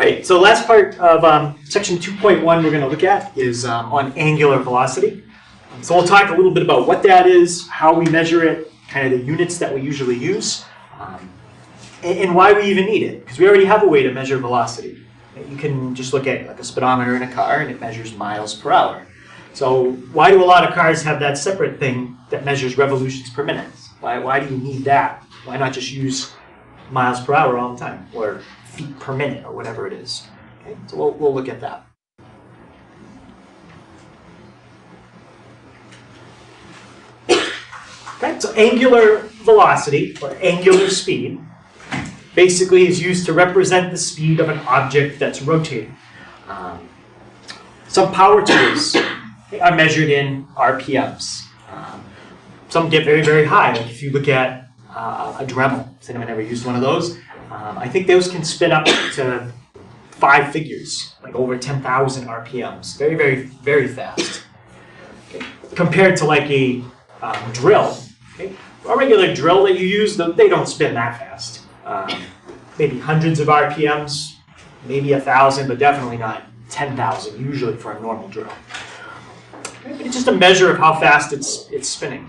right, so the last part of section 2.1 we're going to look at is on angular velocity. So we'll talk a little bit about what that is, how we measure it, kind of the units that we usually use, and why we even need it, because we already have a way to measure velocity. You can just look at like a speedometer in a car and it measures miles per hour. So why do a lot of cars have that separate thing that measures revolutions per minute? Why do you need that? Why not just use miles per hour all the time, or feet per minute, or whatever it is? Okay, so we'll look at that. Okay, so angular velocity, or angular speed, basically is used to represent the speed of an object that's rotating. Some power tools are measured in RPMs. Some get very, very high. Like if you look at a Dremel, has anyone ever used one of those? I think those can spin up to 5 figures, like over 10,000 RPMs. Very, very, very fast. Okay. Compared to like a drill. Okay. A regular drill that you use, they don't spin that fast. Maybe hundreds of RPMs, maybe 1,000, but definitely not 10,000 usually for a normal drill. Okay. It's just a measure of how fast it's spinning.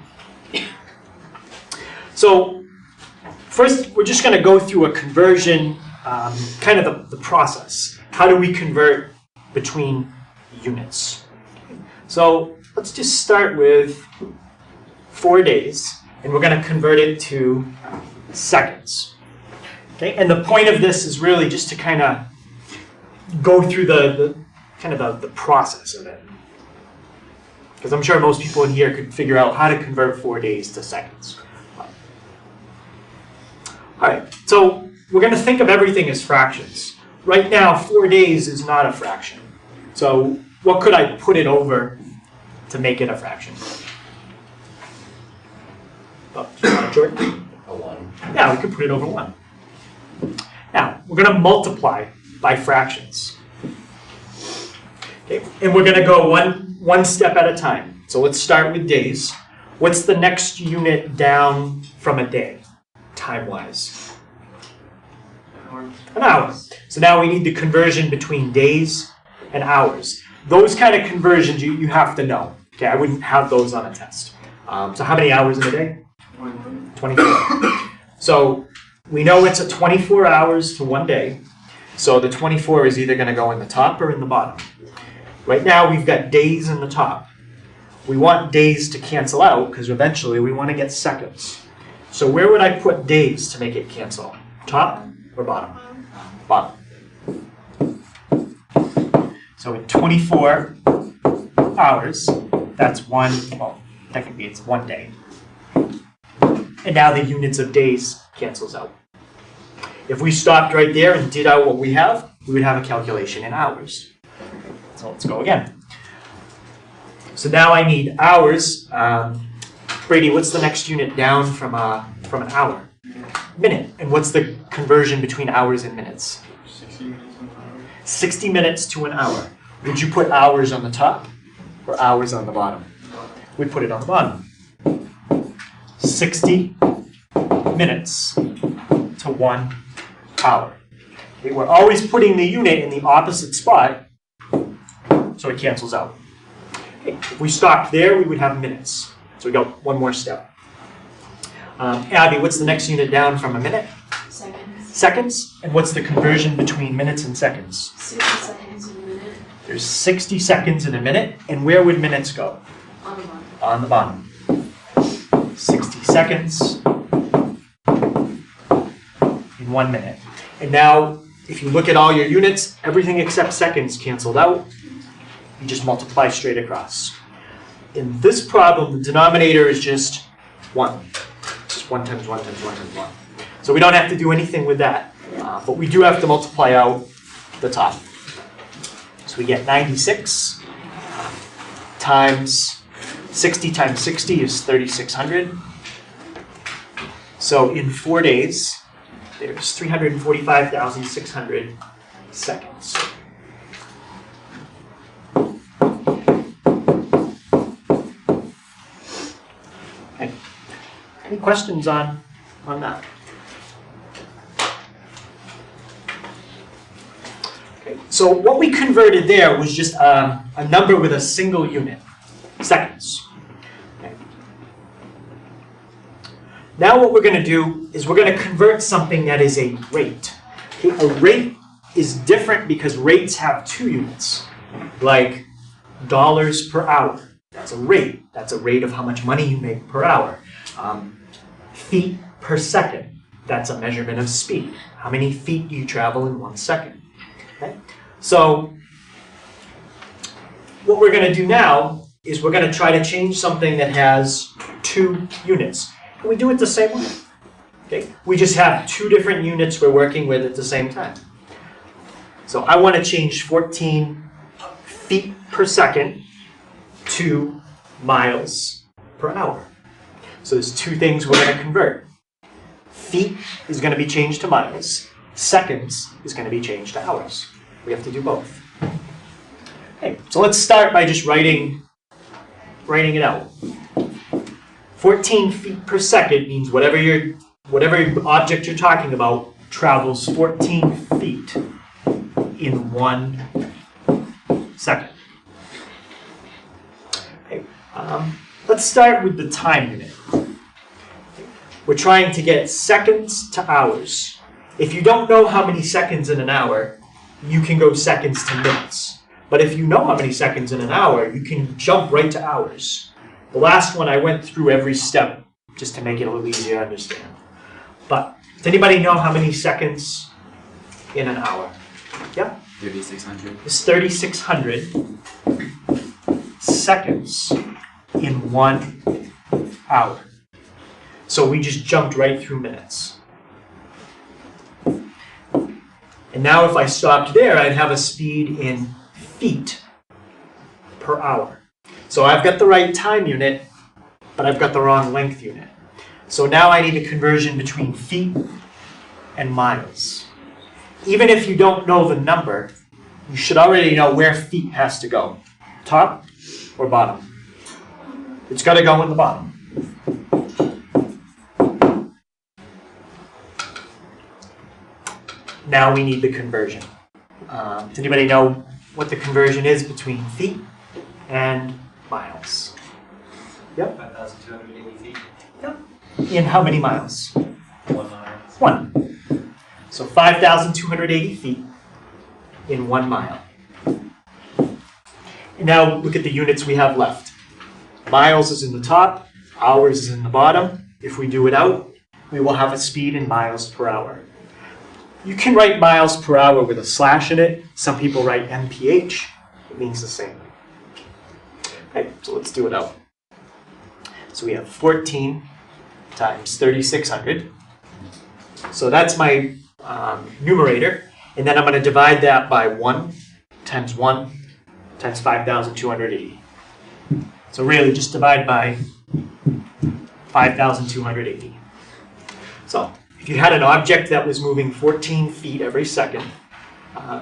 So first, we're just going to go through a conversion, kind of the process. How do we convert between units? So let's just start with 4 days, and we're going to convert it to seconds. Okay, and the point of this is really just to kind of go through the process of it, because I'm sure most people in here could figure out how to convert 4 days to seconds. All right, so we're going to think of everything as fractions. Right now, 4 days is not a fraction. So what could I put it over to make it a fraction? Oh, Jordan? A 1. Yeah, we could put it over 1. Now, we're going to multiply by fractions. Okay, and we're going to go one step at a time. So let's start with days. What's the next unit down from a day, time-wise? An hour. So now we need the conversion between days and hours. Those kind of conversions you have to know. Okay, I wouldn't have those on a test. So how many hours in a day? 24. So we know it's a 24 hours to 1 day. So the 24 is either going to go in the top or in the bottom. Right now we've got days in the top. We want days to cancel out because eventually we want to get seconds. So where would I put days to make it cancel? Top or bottom? Bottom. So in 24 hours, that's technically it's 1 day. And now the units of days cancels out. If we stopped right there and did out what we have, we would have a calculation in hours. So let's go again. So now I need hours. Brady, what's the next unit down from an hour? Minute. And what's the conversion between hours and minutes? 60 minutes to an hour. 60 minutes to an hour. Would you put hours on the top or hours on the bottom? We'd put it on the bottom. 60 minutes to 1 hour. Okay, we're always putting the unit in the opposite spot, so it cancels out. Okay, if we stopped there, we would have minutes. So we go one more step. Abby, what's the next unit down from a minute? Seconds. Seconds? And what's the conversion between minutes and seconds? 60 seconds in a minute. There's 60 seconds in a minute, and where would minutes go? On the bottom. On the bottom. 60 seconds in 1 minute. And now, if you look at all your units, everything except seconds canceled out. You just multiply straight across. In this problem, the denominator is just 1. Just 1 times 1 times 1 times 1. So we don't have to do anything with that. But we do have to multiply out the top. So we get 96 times 60 times 60 is 3,600. So in 4 days, there's 345,600 seconds. Okay. Any questions on that? Okay, so what we converted there was just a number with a single unit, seconds. Okay. Now what we're going to do is we're going to convert something that is a rate. Okay, a rate is different because rates have 2 units, like dollars per hour. That's a rate. That's a rate of how much money you make per hour. Feet per second. That's a measurement of speed. How many feet do you travel in 1 second? Okay? So what we're going to do now is we're going to try to change something that has 2 units. And we do it the same way. Okay? We just have 2 different units we're working with at the same time. So I want to change 14 feet per second to miles per hour. So there's 2 things we're going to convert. Feet is going to be changed to miles. Seconds is going to be changed to hours. We have to do both. Okay, so let's start by just writing it out. 14 feet per second means whatever object you're talking about travels 14 feet in 1 second. Okay, let's start with the time unit. We're trying to get seconds to hours. If you don't know how many seconds in an hour, you can go seconds to minutes. But if you know how many seconds in an hour, you can jump right to hours. The last one I went through every step just to make it a little easier to understand. But does anybody know how many seconds in an hour? Yep. 3,600. It's 3,600 seconds in 1 hour. So we just jumped right through minutes. And now if I stopped there, I'd have a speed in feet per hour. So I've got the right time unit, but I've got the wrong length unit. So now I need a conversion between feet and miles. Even if you don't know the number, you should already know where feet has to go. Top or bottom? It's got to go in the bottom. Now we need the conversion. Does anybody know what the conversion is between feet and miles? Yep. 5,280 feet. Yep. In how many miles? 1 mile. 1. So 5,280 feet in 1 mile. And now look at the units we have left. Miles is in the top, hours is in the bottom. If we do it out, we will have a speed in miles per hour. You can write miles per hour with a slash in it. Some people write mph. It means the same. Okay, so let's do it out. So we have 14 times 3,600. So that's my numerator. And then I'm going to divide that by 1 times 5,280. So really just divide by 5,280. So if you had an object that was moving 14 feet every second,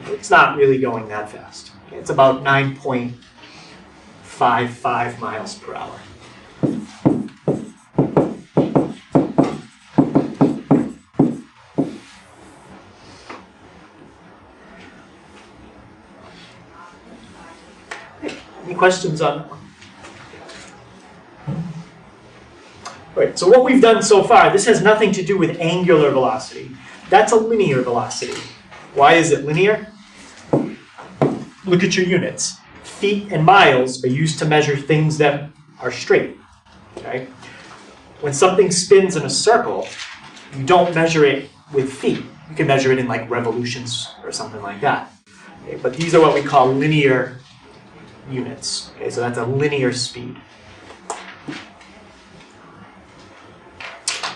it's not really going that fast. Okay, it's about 9.55 miles per hour. Any questions on that one? All right, so what we've done so far, this has nothing to do with angular velocity. That's a linear velocity. Why is it linear? Look at your units. Feet and miles are used to measure things that are straight. Okay? When something spins in a circle, you don't measure it with feet. You can measure it in like revolutions or something like that. Okay? But these are what we call linear units. Okay, so that's a linear speed.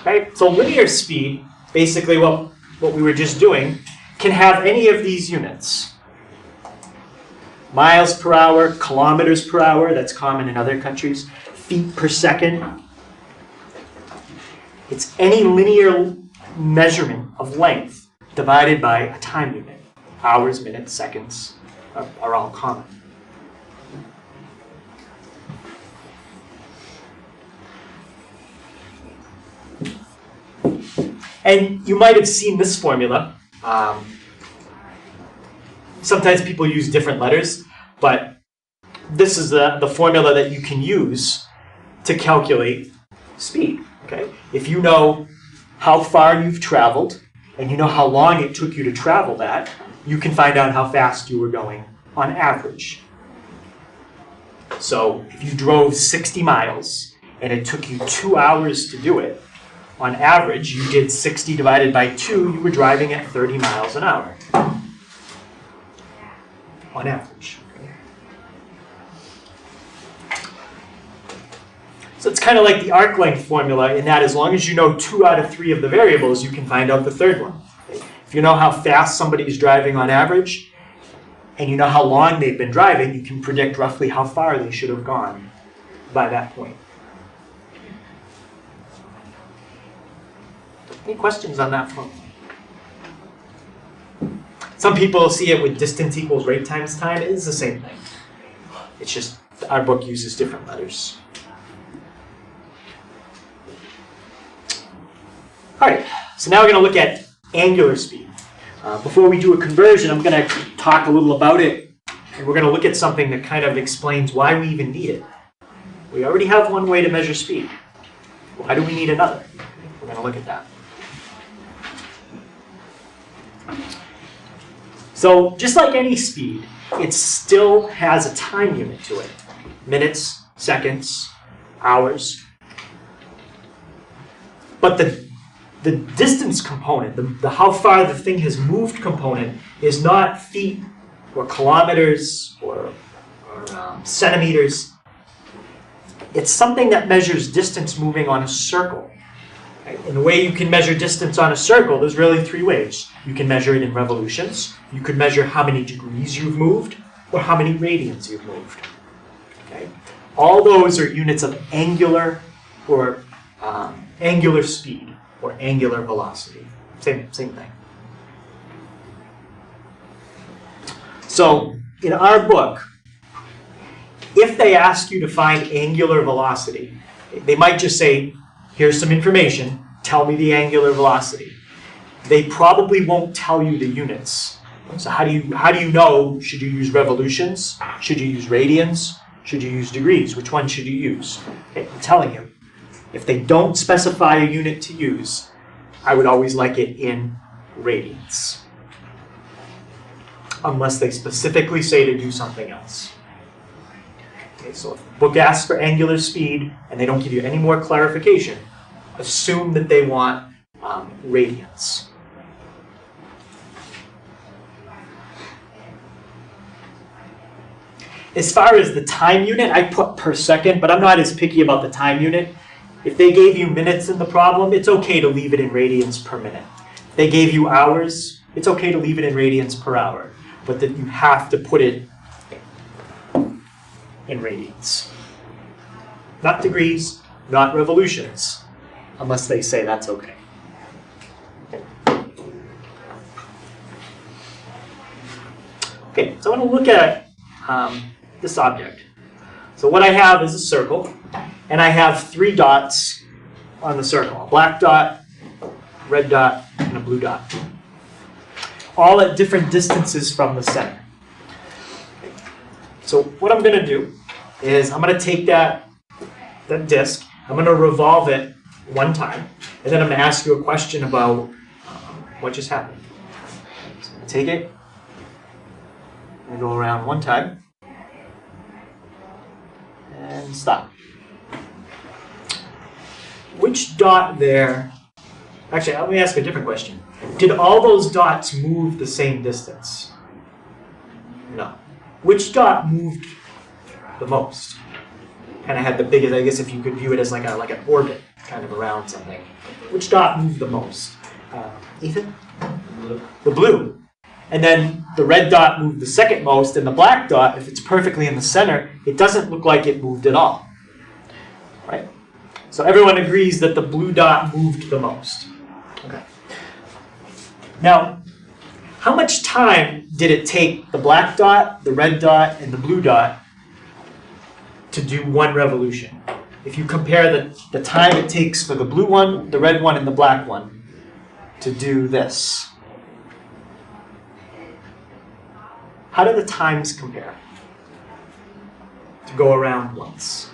Okay, so linear speed, basically what we were just doing, can have any of these units. Miles per hour, kilometers per hour, that's common in other countries, feet per second. It's any linear measurement of length divided by a time unit. Hours, minutes, seconds are all common. And you might have seen this formula. sometimes people use different letters, but this is the formula that you can use to calculate speed. Okay? If you know how far you've traveled, and you know how long it took you to travel that, you can find out how fast you were going on average. So if you drove 60 miles and it took you 2 hours to do it, on average, you did 60 divided by 2, you were driving at 30 miles an hour. On average. So it's kind of like the arc length formula in that as long as you know 2 out of 3 of the variables, you can find out the third one. If you know how fast somebody is driving on average, and you know how long they've been driving, you can predict roughly how far they should have gone by that point. Any questions on that formula? Some people see it with distance equals rate times time. It is the same thing. It's just our book uses different letters. All right, so now we're going to look at angular speed. Before we do a conversion, I'm going to talk a little about it, and we're going to look at something that kind of explains why we even need it. We already have one way to measure speed. Why do we need another? We're going to look at that. So just like any speed, it still has a time unit to it. Minutes, seconds, hours. But the distance component, the how far the thing has moved component, is not feet or kilometers or centimeters. It's something that measures distance moving on a circle. Right? And the way you can measure distance on a circle, there's really 3 ways. You can measure it in revolutions. You could measure how many degrees you've moved or how many radians you've moved. Okay? All those are units of angular or angular speed or angular velocity. Same thing. So in our book, if they ask you to find angular velocity, they might just say, here's some information, tell me the angular velocity. They probably won't tell you the units. So how do you know, should you use revolutions? Should you use radians? Should you use degrees? Which one should you use? Okay, I'm telling you, if they don't specify a unit to use, I would always like it in radians. Unless they specifically say to do something else. Okay, so if the book asks for angular speed and they don't give you any more clarification, assume that they want radians. As far as the time unit, I put per second, but I'm not as picky about the time unit. If they gave you minutes in the problem, it's okay to leave it in radians per minute. If they gave you hours, it's okay to leave it in radians per hour, but that you have to put it in radians. Not degrees, not revolutions, unless they say that's okay. Okay, so I want to look at this object. So what I have is a circle, and I have 3 dots on the circle. A black dot, a red dot, and a blue dot. All at different distances from the center. So what I'm going to do is I'm going to take that disk, I'm going to revolve it 1 time, and then I'm going to ask you a question about what just happened. So I'm going to take it, and go around 1 time, and stop. Which dot there, actually let me ask a different question. Did all those dots move the same distance? No. Which dot moved the most? Kind of had the biggest, I guess if you could view it as like an orbit kind of around something. Which dot moved the most? Ethan? The blue. And then the red dot moved the second most, and the black dot, if it's perfectly in the center, it doesn't look like it moved at all. Right? So everyone agrees that the blue dot moved the most. Okay. Now, how much time did it take the black dot, the red dot, and the blue dot to do 1 revolution? If you compare the time it takes for the blue one, the red one, and the black one to do this. How do the times compare? To go around once.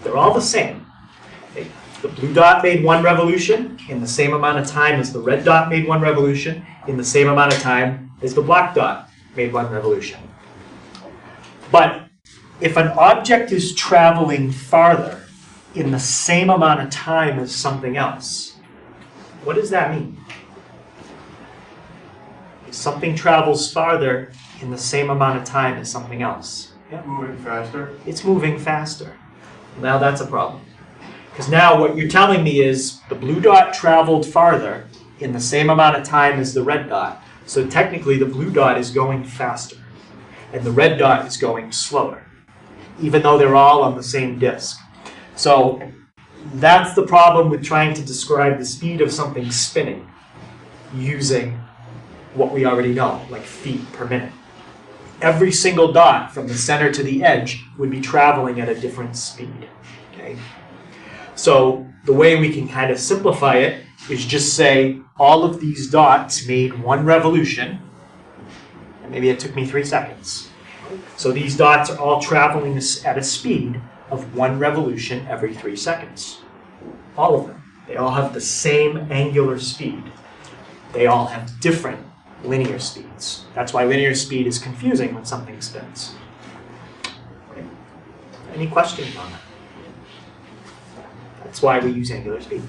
They're all the same. Okay. The blue dot made 1 revolution in the same amount of time as the red dot made 1 revolution in the same amount of time as the black dot made 1 revolution. But if an object is traveling farther in the same amount of time as something else, what does that mean? If something travels farther in the same amount of time as something else, Moving faster. it's moving faster. Now that's a problem. Because now what you're telling me is the blue dot traveled farther in the same amount of time as the red dot. So technically the blue dot is going faster and the red dot is going slower, even though they're all on the same disk. So that's the problem with trying to describe the speed of something spinning using what we already know, like feet per minute. Every single dot from the center to the edge would be traveling at a different speed. Okay? So the way we can kind of simplify it is just say all of these dots made 1 revolution, and maybe it took me 3 seconds. So these dots are all traveling at a speed of 1 revolution every 3 seconds. All of them. They all have the same angular speed. They all have different linear speeds. That's why linear speed is confusing when something spins. Okay. Any questions on that? That's why we use angular speed.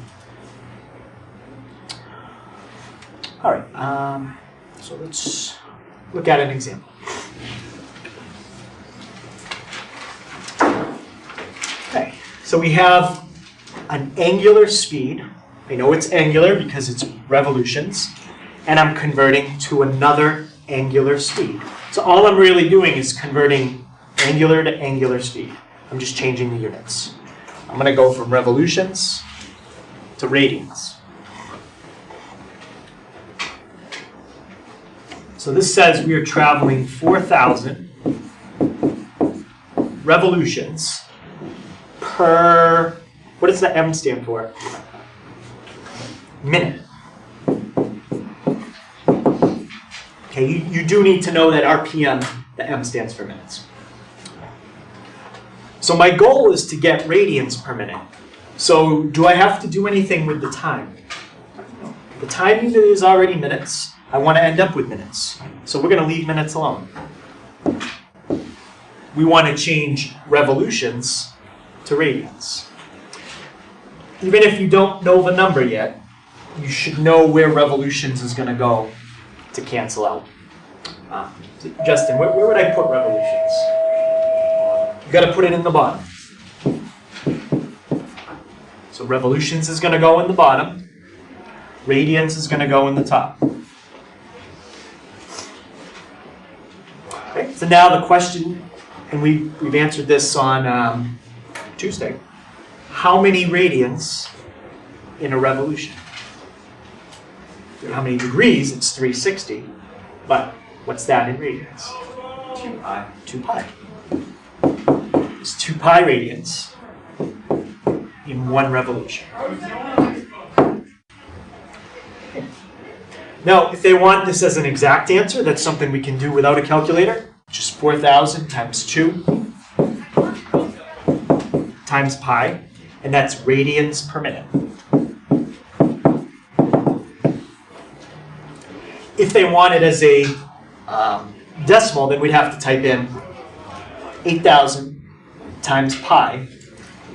All right, so let's look at an example. Okay, so we have an angular speed. I know it's angular because it's revolutions, and I'm converting to another angular speed. So all I'm really doing is converting angular to angular speed. I'm just changing the units. I'm going to go from revolutions to radians. So this says we are traveling 4,000 revolutions per, what does the M stand for? Minute. Okay, you do need to know that RPM, the M stands for minutes. So my goal is to get radians per minute. So do I have to do anything with the time? The time unit is already minutes. I want to end up with minutes. So we're going to leave minutes alone. We want to change revolutions to radians. Even if you don't know the number yet, you should know where revolutions is going to go to cancel out. Justin, where would I put revolutions? You got to put it in the bottom. So revolutions is going to go in the bottom. Radians is going to go in the top. Okay, so now the question, and we've answered this on Tuesday. How many radians in a revolution? How many degrees? It's 360. But what's that in radians? 2 pi. 2 pi. It's 2 pi radians in 1 revolution. Now, if they want this as an exact answer, that's something we can do without a calculator. Just 4,000 times 2 times pi, and that's radians per minute. If they want it as a decimal, then we'd have to type in 8,000 times pi,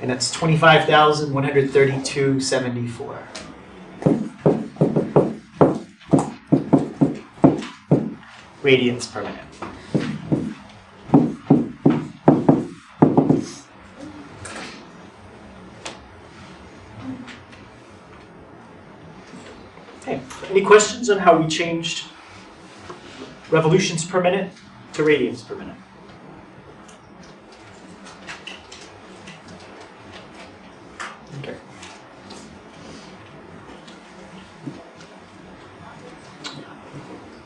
and that's 25,132.74. Radians per minute. Okay. Any questions on how we changed revolutions per minute to radians per minute? Okay.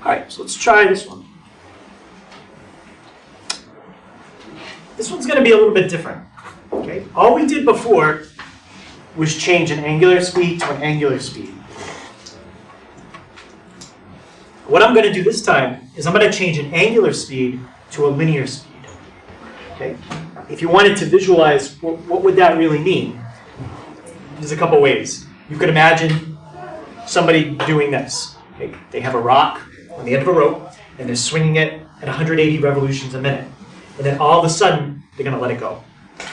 All right, so let's try this one. This one's going to be a little bit different. Okay, all we did before was change an angular speed to an angular speed. What I'm going to do this time is I'm going to change an angular speed to a linear speed. Okay? If you wanted to visualize what would that really mean, there's a couple ways. You could imagine somebody doing this. Okay? They have a rock on the end of a rope, and they're swinging it at 180 revolutions a minute. And then all of a sudden, they're going to let it go.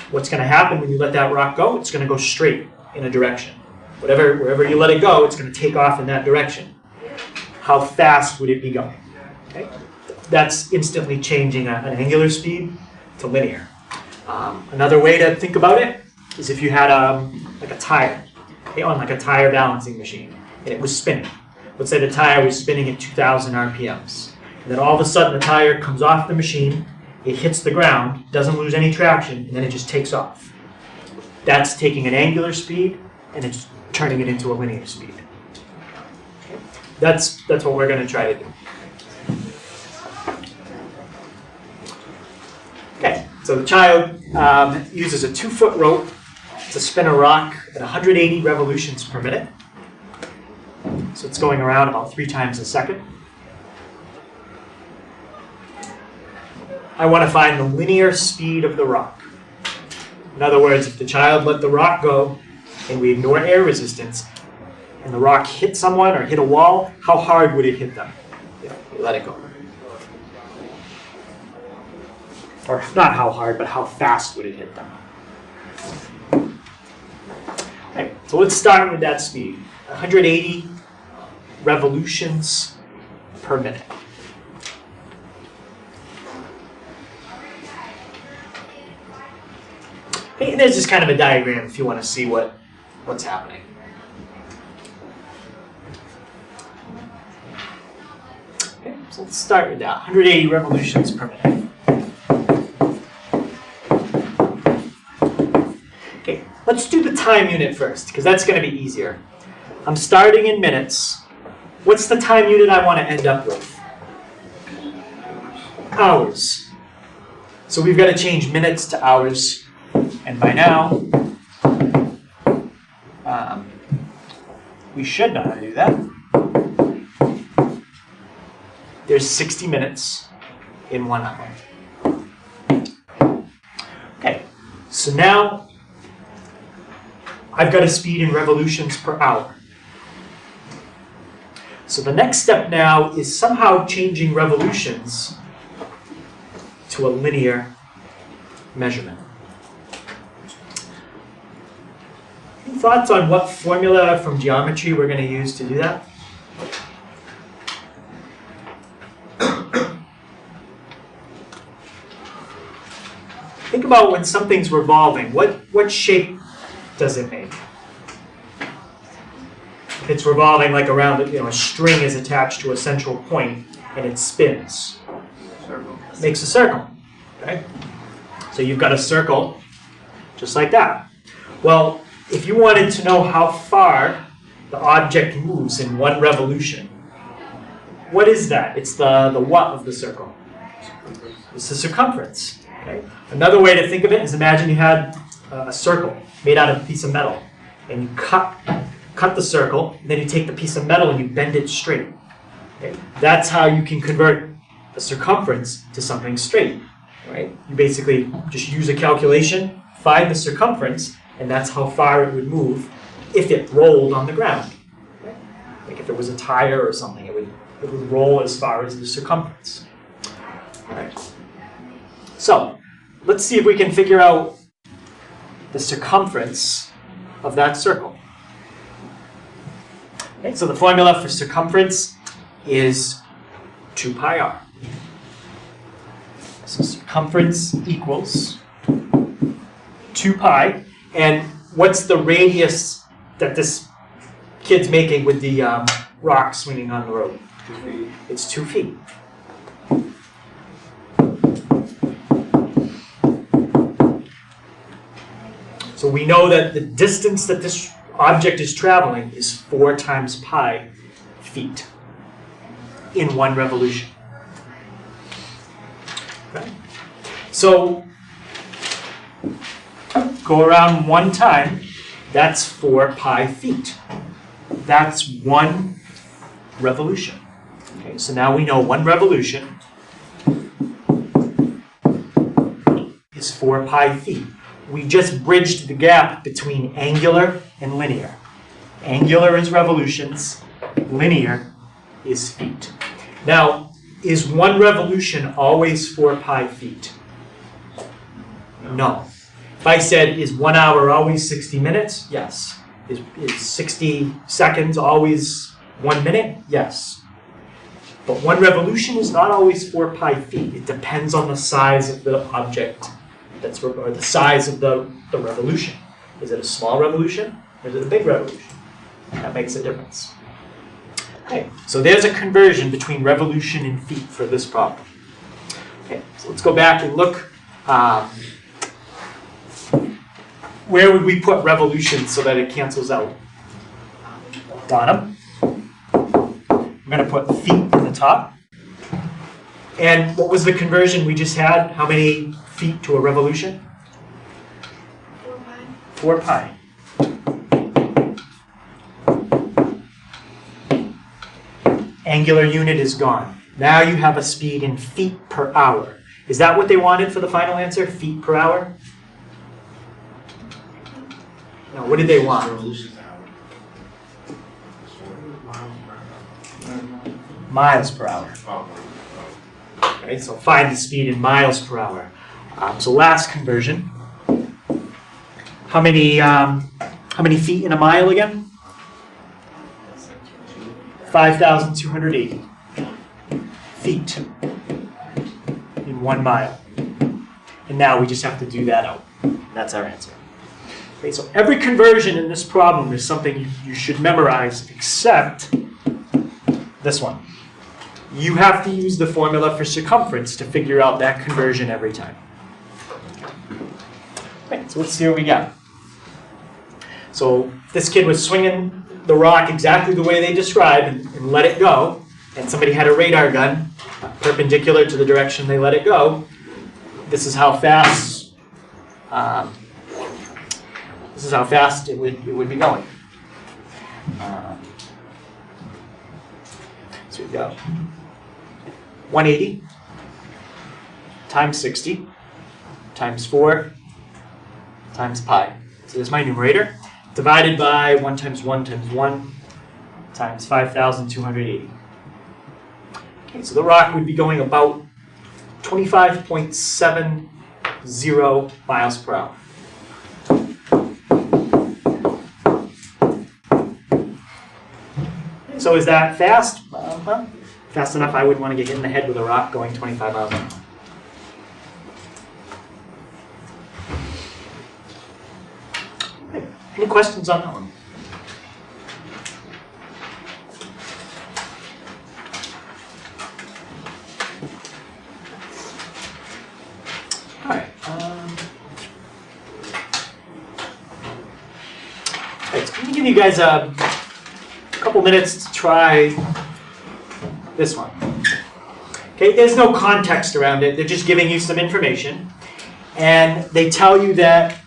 What's going to happen when you let that rock go? It's going to go straight in a direction. Wherever you let it go, it's going to take off in that direction. How fast would it be going? Okay? That's instantly changing an angular speed to linear. Another way to think about it is if you had like a tire, okay, on like a tire balancing machine, and it was spinning. Let's say the tire was spinning at 2,000 RPMs. And then all of a sudden the tire comes off the machine, it hits the ground, doesn't lose any traction, and then it just takes off. That's taking an angular speed and it's turning it into a linear speed. Okay? That's what we're going to try to do. Okay, so the child uses a 2-foot rope to spin a rock at 180 revolutions per minute. So it's going around about 3 times a second. I want to find the linear speed of the rock. In other words, if the child let the rock go and we ignore air resistance and the rock hit someone or hit a wall, how hard would it hit them? You let it go. Or not how hard, but how fast would it hit them? Okay, so let's start with that speed. 180 revolutions per minute. Okay, and there's just kind of a diagram if you want to see what's happening. Okay, so let's start with that. 180 revolutions per minute. Okay, let's do the time unit first, because that's going to be easier. I'm starting in minutes. What's the time unit I want to end up with? Hours. So we've got to change minutes to hours. And by now, we should know how to do that. There's 60 minutes in 1 hour. Okay, so now I've got a speed in revolutions per hour. So the next step now is somehow changing revolutions to a linear measurement. Any thoughts on what formula from geometry we're going to use to do that? Think about when something's revolving. What shape does it make? If it's revolving like around, a string is attached to a central point and it spins. Circle. It makes a circle. Okay? So you've got a circle just like that. Well, if you wanted to know how far the object moves in 1 revolution, what is that? It's the what of the circle? It's the circumference. Okay? Another way to think of it is imagine you had a circle made out of a piece of metal, and you cut the circle, and then you take the piece of metal and you bend it straight. Okay? That's how you can convert a circumference to something straight. Right? You basically just use a calculation, find the circumference, and that's how far it would move if it rolled on the ground. Right? Like if it was a tire or something, it would roll as far as the circumference. All right. So let's see if we can figure out the circumference of that circle. Okay, so the formula for circumference is 2 pi r. So circumference equals 2 pi. And what's the radius that this kid's making with the rock swinging on the road? 2 feet. It's 2 feet. So we know that the distance that this object is traveling is 4 times pi feet in 1 revolution. Okay. So go around 1 time, that's 4 pi feet. That's 1 revolution. Okay. Okay, so now we know 1 revolution is 4 pi feet. We just bridged the gap between angular and linear. Angular is revolutions, linear is feet. Now, is 1 revolution always 4 pi feet? No. If I said, is 1 hour always 60 minutes? Yes. Is 60 seconds always 1 minute? Yes. But 1 revolution is not always 4 pi feet. It depends on the size of the object, or the size of the revolution. Is it a small revolution, or is it a big revolution? That makes a difference. Okay, so there's a conversion between revolution and feet for this problem. Okay, so let's go back and look. Where would we put revolution so that it cancels out? Bottom. I'm going to put feet in the top. And what was the conversion we just had? How many feet to a revolution? 4 pi. 4 pi. Angular unit is gone. Now you have a speed in feet per hour. Is that what they wanted for the final answer? Feet per hour? No, what did they want? Miles per hour. Okay, so find the speed in miles per hour. So last conversion. How many feet in a mile again? 5,280 feet in 1 mile. And now we just have to do that out. That's our answer. Okay, so every conversion in this problem is something you should memorize except this one. You have to use the formula for circumference to figure out that conversion every time. Okay, so let's see what we got. So this kid was swinging the rock exactly the way they described and let it go, and somebody had a radar gun perpendicular to the direction they let it go. This is how fast it would be going. So we've got 180 times 60 times 4 times pi. So there's my numerator. Divided by 1 times 1 times 1 times 5,280. Okay, so the rock would be going about 25.70 miles per hour. So is that fast? Well, fast enough I wouldn't want to get hit in the head with a rock going 25 miles an hour. Okay. Any questions on that one? All right. So I'm going to give you guys a couple minutes to try this one. Okay, there's no context around it. They're just giving you some information. And they tell you that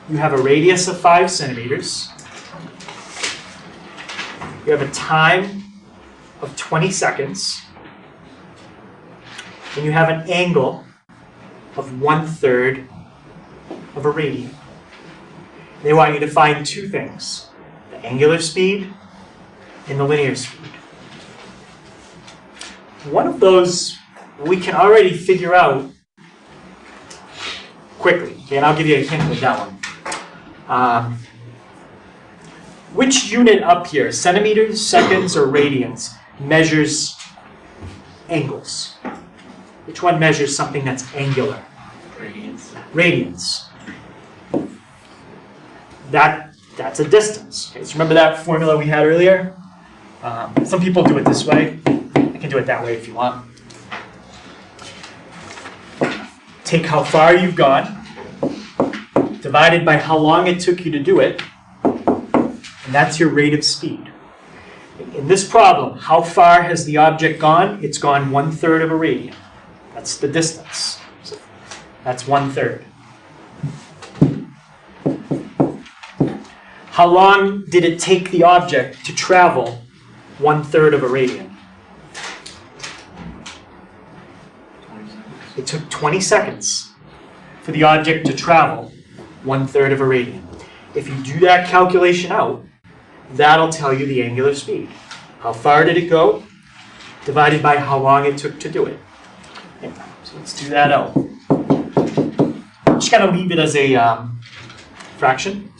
you have a radius of 5 centimeters. You have a time of 20 seconds. And you have an angle of 1/3 of a radian. They want you to find 2 things: the angular speed and the linear speed. One of those we can already figure out quickly. Okay, and I'll give you a hint with that one. Which unit up here, centimeters, seconds, or radians, measures angles? Which one measures something that's angular? Radians. Radians. That's a distance. Okay, so remember that formula we had earlier? Some people do it this way. I can do it that way if you want. Take how far you've gone, divided by how long it took you to do it, and that's your rate of speed. In this problem, how far has the object gone? It's gone 1/3 of a radian. That's the distance. So that's 1/3. How long did it take the object to travel 1/3 of a radian? it took 20 seconds for the object to travel 1/3 of a radian. If you do that calculation out, that'll tell you the angular speed. How far did it go, divided by how long it took to do it. Okay, so let's do that out. I'm just going to leave it as a fraction.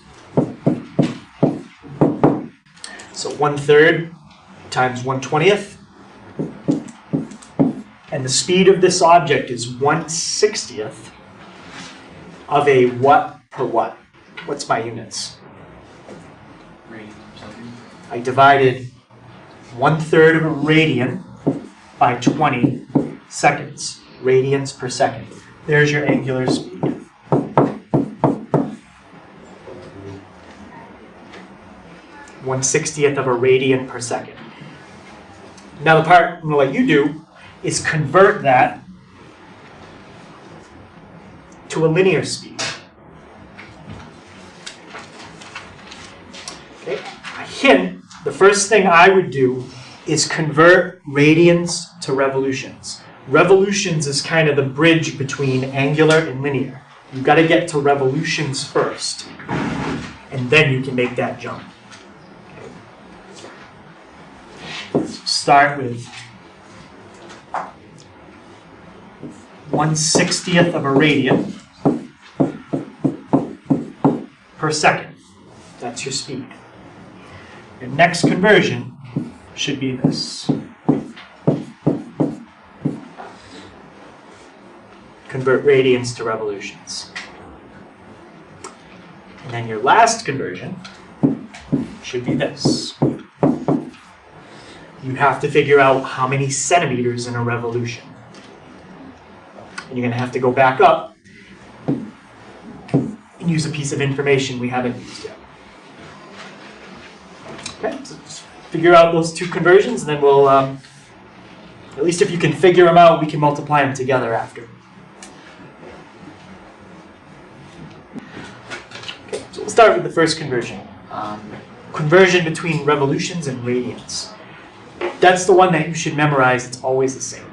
So 1/3 times 1/20th. And the speed of this object is 1/60th of a watt per watt. What's my units? Radian per second. I divided 1/3 of a radian by 20 seconds. Radians per second. There's your angular speed. One-60th of a radian per second. Now the part I'm going to let you do is convert that to a linear speed. Okay. A hint, the first thing I would do is convert radians to revolutions. Revolutions is kind of the bridge between angular and linear. You've got to get to revolutions first, and then you can make that jump. Start with 1/60th of a radian per second. That's your speed. Your next conversion should be this. Convert radians to revolutions. And then your last conversion should be this. You have to figure out how many centimeters in a revolution. And you're going to have to go back up and use a piece of information we haven't used yet. Okay, so just figure out those two conversions, and then we'll, at least if you can figure them out, we can multiply them together after. Okay, so we'll start with the first conversion. Conversion between revolutions and radians. That's the one that you should memorize. It's always the same.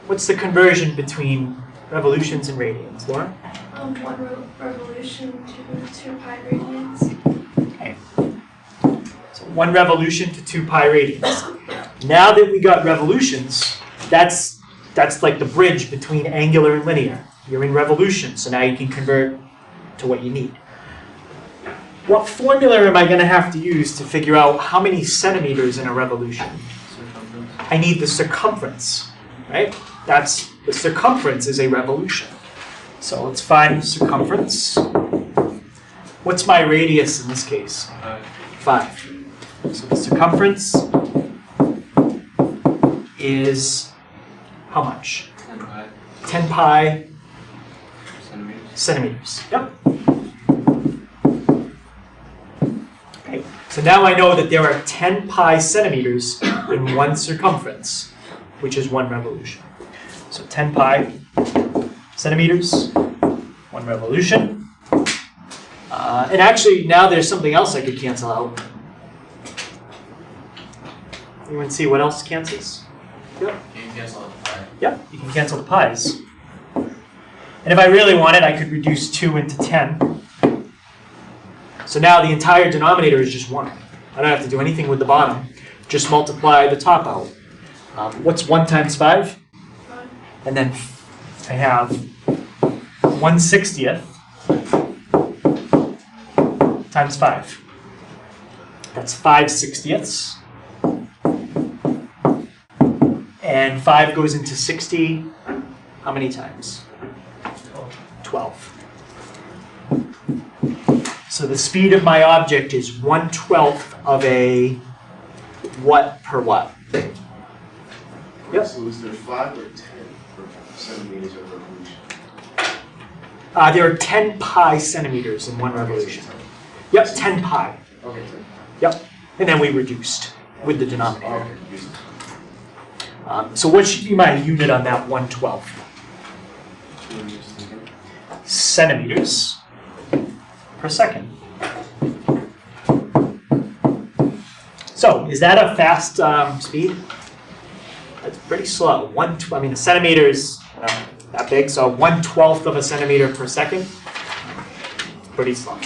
What's the conversion between revolutions and radians, Laura? One revolution to 2 pi radians. Okay. So 1 revolution to 2 pi radians. Now that we got revolutions, that's like the bridge between angular and linear. You're in revolution, so now you can convert to what you need. What formula am I going to have to use to figure out how many centimeters in a revolution? Circumference. I need the circumference, right? The circumference is a revolution. So let's find circumference. What's my radius in this case? 5. So the circumference is how much? 10 pi 10 pi centimeters. centimeters. Yep. Okay. So now I know that there are 10 pi centimeters in one circumference, which is 1 revolution. So 10 pi centimeters, 1 revolution. And actually, now there's something else I could cancel out. Anyone see what else cancels? Yep. Can you cancel out the pi? Yep, you can cancel the pi's. And if I really wanted, I could reduce 2 into 10. So now the entire denominator is just 1. I don't have to do anything with the bottom. Just multiply the top out. What's 1 times 5? And then I have 1/60th times 5. That's 5/60ths. And 5 goes into 60 how many times? 12. So the speed of my object is 1/12 of a watt per watt. Yep. So is there 5 or 10 centimeters of revolution? There are 10 pi centimeters in 1 revolution. Yep, 10 pi. Okay, 10. Yep. And then we reduced with the denominator. Okay, use it. So what should be my unit on that 1/12? Centimeters per second. So is that a fast speed? That's pretty slow. A centimeter is that big, so 1/12 of a centimeter per second. Pretty slow.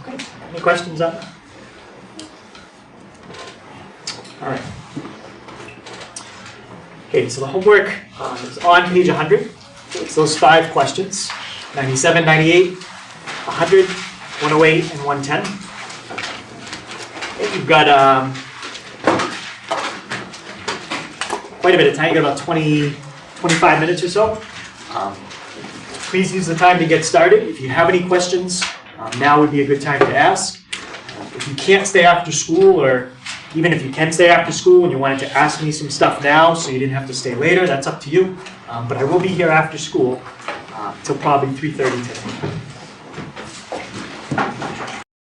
Okay. Any questions on that? All right. Okay, so the homework is on page 100. It's those 5 questions, 97, 98, 100, 108, and 110. Okay, you've got quite a bit of time. You've got about 25 minutes or so. Please use the time to get started. If you have any questions, now would be a good time to ask. If you can't stay after school, or even if you can stay after school and you wanted to ask me some stuff now so you didn't have to stay later, that's up to you. But I will be here after school till probably 3:30 today.